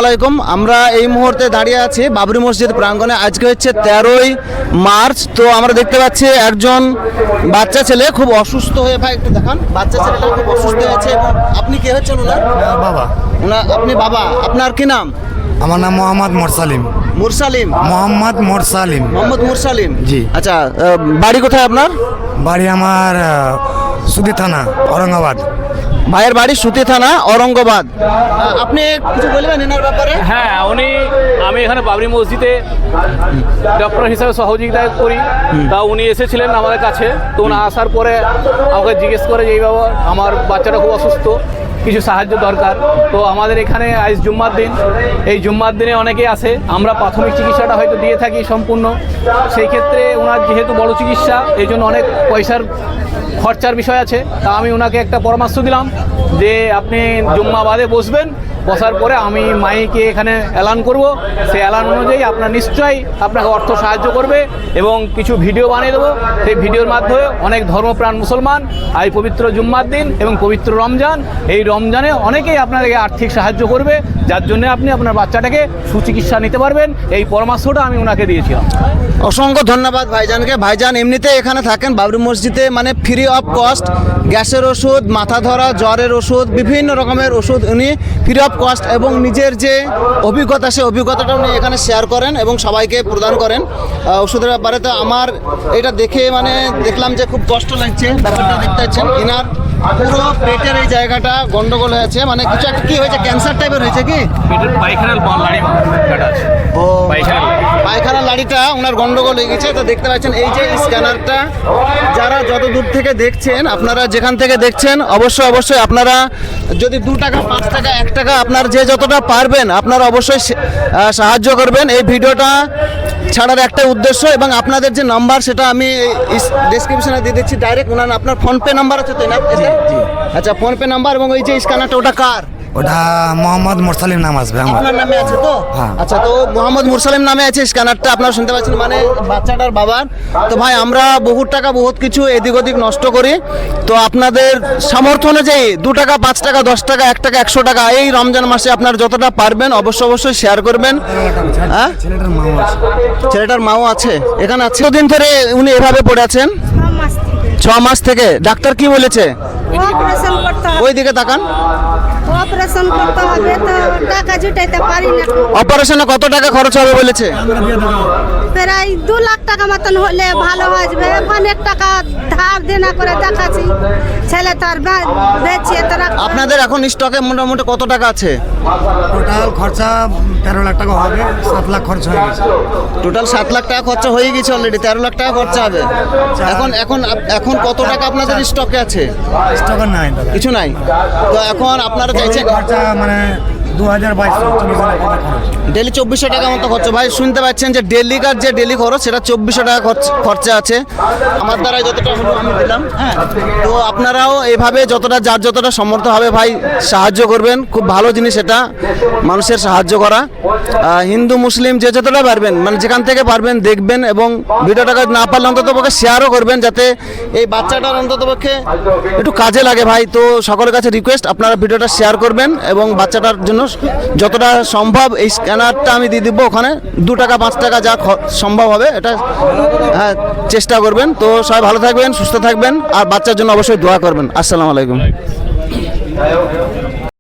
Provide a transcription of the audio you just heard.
আসসালামাইকুম। আমরা এই মুহূর্তে দাঁড়িয়ে আছি বাবরি মসজিদ প্রাঙ্গণে। আজকে হচ্ছে 13ই মার্চ। তো আমরা দেখতে পাচ্ছি একজন বাচ্চা ছেলে খুব অসুস্থ হয়ে, ভাই একটু দেখান, বাচ্চা ছেলেটা খুব অসুস্থ হয়েছে। এবং আপনি কে হচ্ছেন ওনার বাবা? আপনি বাবা, আপনার কি নাম? আমার নাম মোহাম্মদ মোরসালিম। মুরসালিম? মোহাম্মদ মোরসালিম। মোহাম্মদ মুরসালিম, জি। আচ্ছা, বাড়ি কোথায় আপনার? বাড়ি আমার সুদি থানা, ঔরঙ্গাবাদ। ভাইয়ের বাড়ি সুতি থানা, ঔরঙ্গাবাদ। আপনি কিছু বলবেন এনার ব্যাপারে? হ্যাঁ, আমি এখানে বাবরি মসজিদে ডক্টর হিসাবে সহযোগিতা করি। তা উনি এসেছিলেন আমাদের কাছে। তো উনি আসার পরে আমাকে জিজ্ঞেস করে যে এই বাবা, আমার বাচ্চাটা খুব অসুস্থ, কিছু সাহায্য দরকার। তো আমাদের এখানে আজ জুম্মার দিন, এই জুম্মার দিনে অনেকেই আসে। আমরা প্রাথমিক চিকিৎসাটা হয়তো দিয়ে থাকি সম্পূর্ণ। সেই ক্ষেত্রে ওনার যেহেতু বড় চিকিৎসা, এই জন্য অনেক পয়সার খরচার বিষয় আছে। তা আমি ওনাকে একটা পরামর্শ দিলাম যে আপনি জুম্মা বাদে বসবেন, বসার পরে আমি মাইকে এখানে এলান করব। সেই এলান অনুযায়ী আপনার নিশ্চয়ই আপনাকে অর্থ সাহায্য করবে এবং কিছু ভিডিও বানিয়ে দেবো। সেই ভিডিওর মাধ্যমে অনেক ধর্মপ্রাণ মুসলমান আজ পবিত্র জুম্মার দিন এবং পবিত্র রমজান, এই রমজানে অনেকেই আপনাদেরকে আর্থিক সাহায্য করবে, যার জন্য আপনি আপনার বাচ্চাটাকে সুচিকিৎসা নিতে পারবেন। এই পরামর্শটা আমি ওনাকে দিয়েছিলাম। অসংখ্য ধন্যবাদ ভাইজানকে। ভাইজান এমনিতে এখানে থাকেন বাবরি মসজিদে, মানে ফ্রি অফ কস্ট গ্যাসের ওষুধ, মাথা ধরা, জ্বরের ওষুধ, বিভিন্ন রকমের ওষুধ উনি ফ্রি অফ কস্ট এবং নিজের যে অভিজ্ঞতা, সেই অভিজ্ঞতাটা উনি এখানে শেয়ার করেন এবং সবাইকে প্রদান করেন ওষুধের ব্যাপারে। তো আমার এটা দেখে মানে দেখলাম যে খুব কষ্ট লাগছে। ব্যাপারটা দেখতে পাচ্ছেন, এনার পুরো পেটের এই জায়গাটা গন্ডগোল হয়েছে, মানে কিছু একটা কি হয়েছে, ক্যান্সার টাইপের হয়েছে কি? পেটের পায়খানার লাড়ি আছে। ও, পায়খানার লাড়িটা ওনার গন্ডগোল হয়ে গেছে। তো দেখতে পাচ্ছেন এই যে স্ক্যানারটা, যারা যত দূর থেকে দেখছেন, আপনারা যেখান থেকে দেখছেন, অবশ্যই আপনারা যদি 2 টাকা, 5 টাকা, 1 টাকা, আপনার যে যতটা পারবেন আপনারা অবশ্যই সাহায্য করবেন। এই ভিডিওটা ছাড়ার একটা উদ্দেশ্য, এবং আপনাদের যে নাম্বার সেটা আমি ডেসক্রিপশনে দিয়ে দিচ্ছি ডাইরেক্ট। ওনার আপনার ফোনপে নাম্বার আছে তো? আচ্ছা, ফোনপে নাম্বার এবং ওই যে স্ক্যানারটা, ওটা কার? ওটা মোহাম্মদ মোরসালিম নাম আসবে আমার। আপনার নামে আছে তো? হ্যাঁ। আচ্ছা, তো মোহাম্মদ মুরসালিম নামে আছে স্ক্যানারটা, আপনারা শুনতে পাচ্ছেন, মানে বাচ্চাটার বাবার। তো ভাই, আমরা বহুত টাকা বহুত কিছু এদিক ওদিক নষ্ট করি। তো আপনাদের সামর্থ্য অনুযায়ী 2 টাকা, 5 টাকা, 10 টাকা, 1 টাকা, 100 টাকা, এই রমজান মাসে আপনারা যতটা পারবেন অবশ্যই শেয়ার করবেন। হ্যাঁ, ছেলেটার মাও আছে। ছেলেটার মাও আছে এখানে আছে। কতদিন ধরে উনি এভাবে পড়ে আছেন? 6 মাস থেকে। ডাক্তার কি বলেছে? অপারেশন করতে হবে। ওই দিকে তাকান। অপারেশন করতে হবে, তো টাকা জুটাইতে পারি না। অপারেশনে কত টাকা খরচ হবে বলেছে? প্রায় 2 লাখ টাকা মতন হলে ভালো আসবে। অনেক টাকা ধার দেনা করে দেখাচ্ছি, ছেলে তার বেঁচে তারা। আপনাদের এখন স্টকে মোটামুটি কত টাকা আছে? টোটাল খরচা 13 লাখ টাকা হবে। 7 লাখ খরচ হয়ে গেছে। টোটাল 7 লাখ টাকা খরচা হয়ে গেছে অলরেডি। 13 লাখ টাকা খরচা হবে। এখন কত টাকা আপনাদের স্টকে আছে? স্টক নাই দাদা, কিছু নাই। তো এখন আপনারা চাইছেন খরচা মানে 2022-24 টাকা খরচ। ডেলি 2400 টাকা মতো খরচা। ভাই শুনতে পাচ্ছেন যে ডেলিকার যে ডেলি খরচ, সেটা 2400 টাকা খরচা আছে। আমার দ্বারা যতটা হলো আমি দিলাম। হ্যাঁ, তো আপনারাও এভাবে যতটা, যার যতটা সমর্থ হবে ভাই সাহায্য করবেন। খুব ভালো জিনিস এটা, মানুষের সাহায্য করা। হিন্দু মুসলিম যে যতটা পারবেন, মানে যেখান থেকে পারবেন দেখবেন, এবং ভিডিওটাকে না পারলে অন্তত পক্ষে শেয়ারও করবেন, যাতে এই বাচ্চাটার অন্তত পক্ষে একটু কাজে লাগে। ভাই, তো সকলের কাছে রিকোয়েস্ট, আপনারা ভিডিওটা শেয়ার করবেন এবং বাচ্চাটার জন্য যতটা সম্ভব এই স্ক্যানারটা আমি দিয়ে দিব ওখানে। 2 টাকা, 5 টাকা যা সম্ভব হবে এটা হ্যাঁ চেষ্টা করবেন। তো সবাই ভালো থাকবেন, সুস্থ থাকবেন, আর বাচ্চার জন্য অবশ্যই দোয়া করবেন। আসসালামু আলাইকুম।